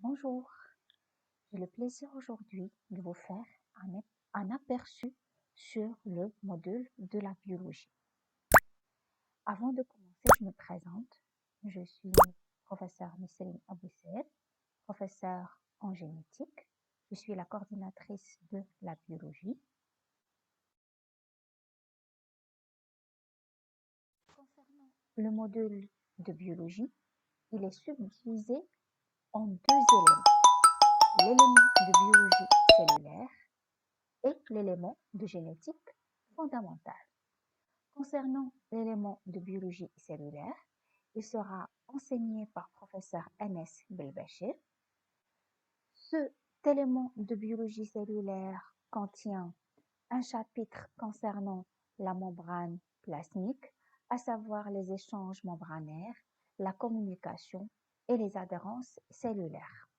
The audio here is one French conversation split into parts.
Bonjour, j'ai le plaisir aujourd'hui de vous faire un aperçu sur le module de la biologie. Avant de commencer, je me présente. Je suis professeure Nisseline Aboussel, professeure en génétique. Je suis la coordinatrice de la biologie. Concernant le module de biologie, il est subdivisé en deux éléments. L'élément de biologie cellulaire et l'élément de génétique fondamentale. Concernant l'élément de biologie cellulaire, il sera enseigné par professeur Anes Belbachir. Cet élément de biologie cellulaire contient un chapitre concernant la membrane plasmique, à savoir les échanges membranaires, la communication et les adhérences cellulaires.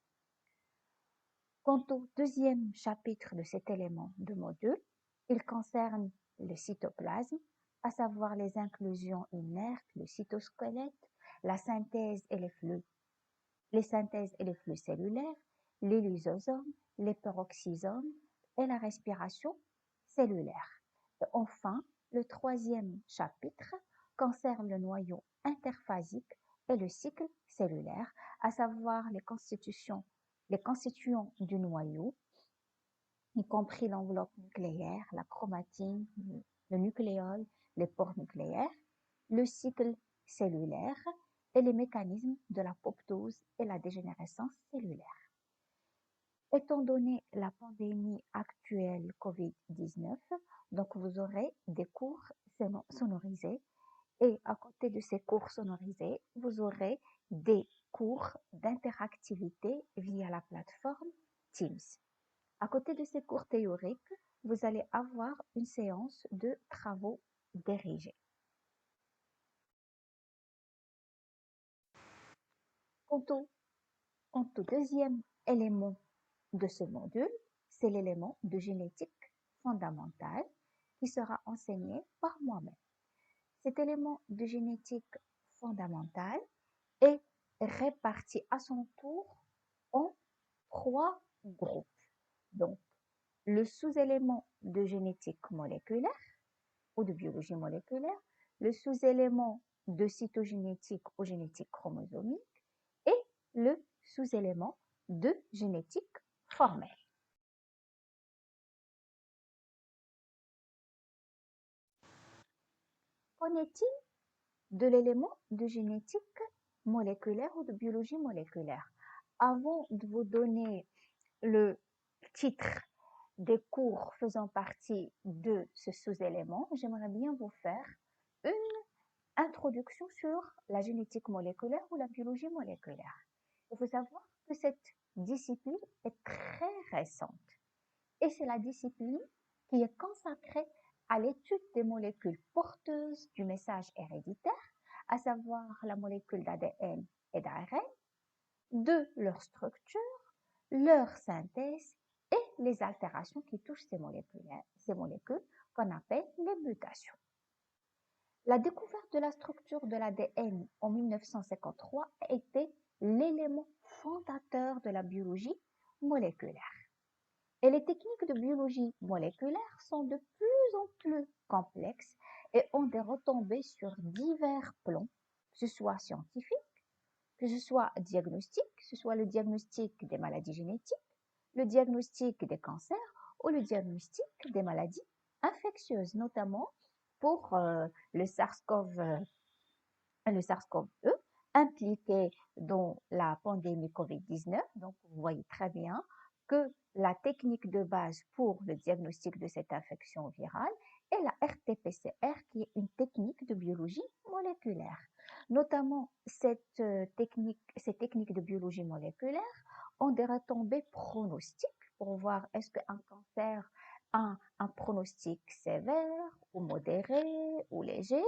Quant au deuxième chapitre de cet élément de module, il concerne le cytoplasme, à savoir les inclusions inertes, le cytosquelette, la synthèse et les synthèses et les flux cellulaires, les lysosomes, les peroxysomes et la respiration cellulaire. Et enfin, le troisième chapitre concerne le noyau interphasique et le cycle cellulaire, à savoir les constituants du noyau, y compris l'enveloppe nucléaire, la chromatine, le nucléole, les pores nucléaires, le cycle cellulaire et les mécanismes de l'apoptose et la dégénérescence cellulaire. Étant donné la pandémie actuelle COVID-19, donc vous aurez des cours sonorisés et à côté de ces cours sonorisés, vous aurez des cours d'interactivité via la plateforme Teams. À côté de ces cours théoriques, vous allez avoir une séance de travaux dirigés. Quant au deuxième élément de ce module, c'est l'élément de génétique fondamentale qui sera enseigné par moi-même. Cet élément de génétique fondamentale est réparti à son tour en trois groupes. Donc, le sous-élément de génétique moléculaire ou de biologie moléculaire, le sous-élément de cytogénétique ou génétique chromosomique et le sous-élément de génétique formelle. Qu'en est-il de l'élément de génétique moléculaire ou de biologie moléculaire? Avant de vous donner le titre des cours faisant partie de ce sous-élément, j'aimerais bien vous faire une introduction sur la génétique moléculaire ou la biologie moléculaire. Il faut savoir que cette discipline est très récente et c'est la discipline qui est consacrée à l'étude des molécules porteuses du message héréditaire, à savoir la molécule d'ADN et d'ARN, de leur structure, leur synthèse et les altérations qui touchent ces molécules qu'on appelle les mutations. La découverte de la structure de l'ADN en 1953 a été l'élément fondateur de la biologie moléculaire. Et les techniques de biologie moléculaire sont de plus en plus complexes et ont des retombées sur divers plans, que ce soit scientifique, que ce soit diagnostic, que ce soit le diagnostic des maladies génétiques, le diagnostic des cancers ou le diagnostic des maladies infectieuses, notamment pour le SARS-CoV-2 impliqué dans la pandémie COVID-19. Donc, vous voyez très bien que la technique de base pour le diagnostic de cette infection virale est la RT-PCR, qui est une technique de biologie moléculaire. Notamment, ces techniques de biologie moléculaire ont des retombées pronostiques pour voir est-ce qu'un cancer a un pronostic sévère ou modéré ou léger,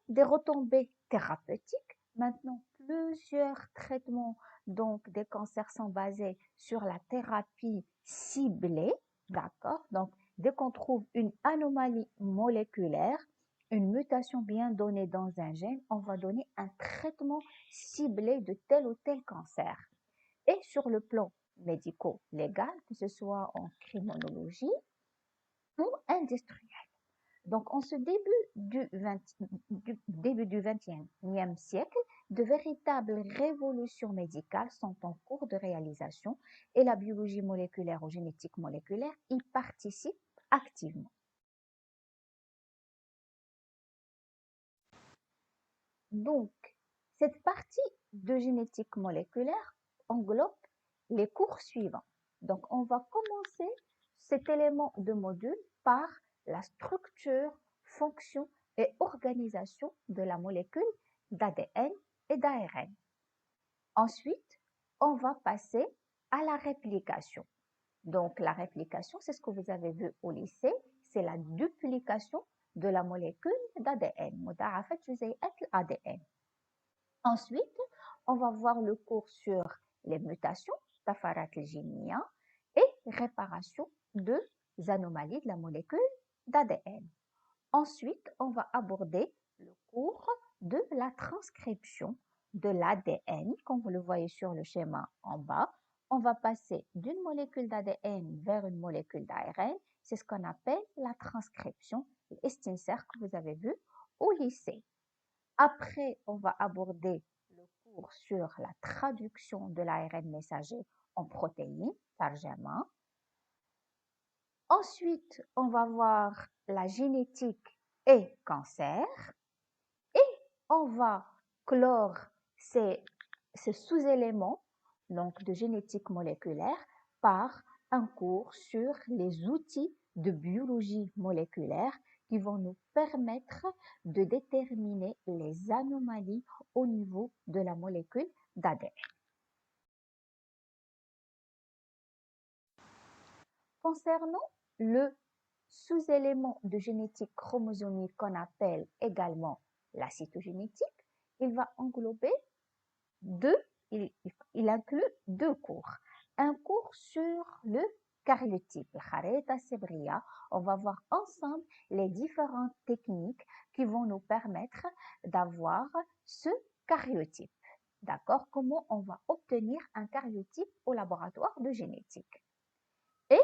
des retombées thérapeutiques. Maintenant, plusieurs traitements donc des cancers sont basés sur la thérapie ciblée, d'accord? Donc, dès qu'on trouve une anomalie moléculaire, une mutation bien donnée dans un gène, on va donner un traitement ciblé de tel ou tel cancer. et sur le plan médico-légal, que ce soit en criminologie ou industriel. Donc, en ce début du XXe siècle, de véritables révolutions médicales sont en cours de réalisation et la biologie moléculaire ou génétique moléculaire y participe activement. Donc, cette partie de génétique moléculaire englobe les cours suivants. Donc, on va commencer cet élément de module par la structure, fonction et organisation de la molécule d'ADN et d'ARN. Ensuite, on va passer à la réplication. Donc, la réplication, c'est ce que vous avez vu au lycée, c'est la duplication de la molécule d'ADN. مضاعفة جزيئات الADN. Ensuite, on va voir le cours sur les mutations, tafarat al-génia, et réparation des anomalies de la molécule d'ADN. Ensuite, on va aborder le cours de la transcription de l'ADN, comme vous le voyez sur le schéma en bas. On va passer d'une molécule d'ADN vers une molécule d'ARN. C'est ce qu'on appelle la transcription, l'estincère que vous avez vu au lycée. Après, on va aborder le cours sur la traduction de l'ARN messager en protéines, tarjama. Ensuite, on va voir la génétique et cancer. Et on va clore ces sous-éléments donc de génétique moléculaire par un cours sur les outils de biologie moléculaire qui vont nous permettre de déterminer les anomalies au niveau de la molécule d'ADN. Concernant le sous-élément de génétique chromosomique qu'on appelle également la cytogénétique, il va englober il inclut deux cours. Un cours sur le karyotype, on va voir ensemble les différentes techniques qui vont nous permettre d'avoir ce karyotype. D'accord? Comment on va obtenir un karyotype au laboratoire de génétique. Et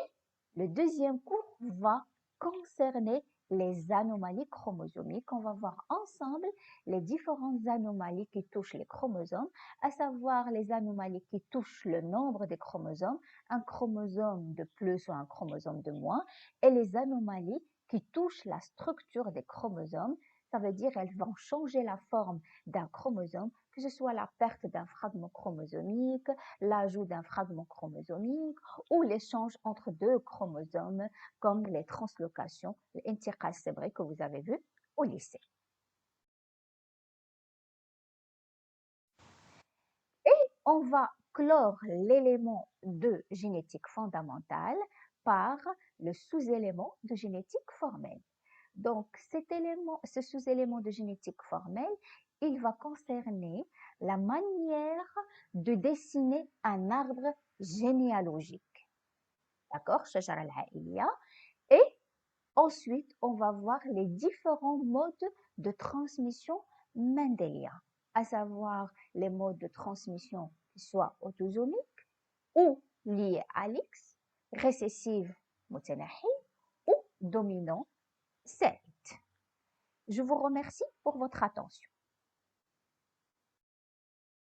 le deuxième cours va concerner les anomalies chromosomiques. On va voir ensemble les différentes anomalies qui touchent les chromosomes, à savoir les anomalies qui touchent le nombre des chromosomes, un chromosome de plus ou un chromosome de moins, et les anomalies qui touchent la structure des chromosomes. Ça veut dire qu'elles vont changer la forme d'un chromosome, que ce soit la perte d'un fragment chromosomique, l'ajout d'un fragment chromosomique ou l'échange entre deux chromosomes comme les translocations, l'intiqal sébré que vous avez vu au lycée. Et on va clore l'élément de génétique fondamentale par le sous-élément de génétique formelle. Donc, ce sous-élément de génétique formelle, il va concerner la manière de dessiner un arbre généalogique. D'accord? Et ensuite, on va voir les différents modes de transmission mendéliens, à savoir les modes de transmission qui soient autosomiques ou liés à l'X, récessive متناحي ou dominant. Je vous remercie pour votre attention.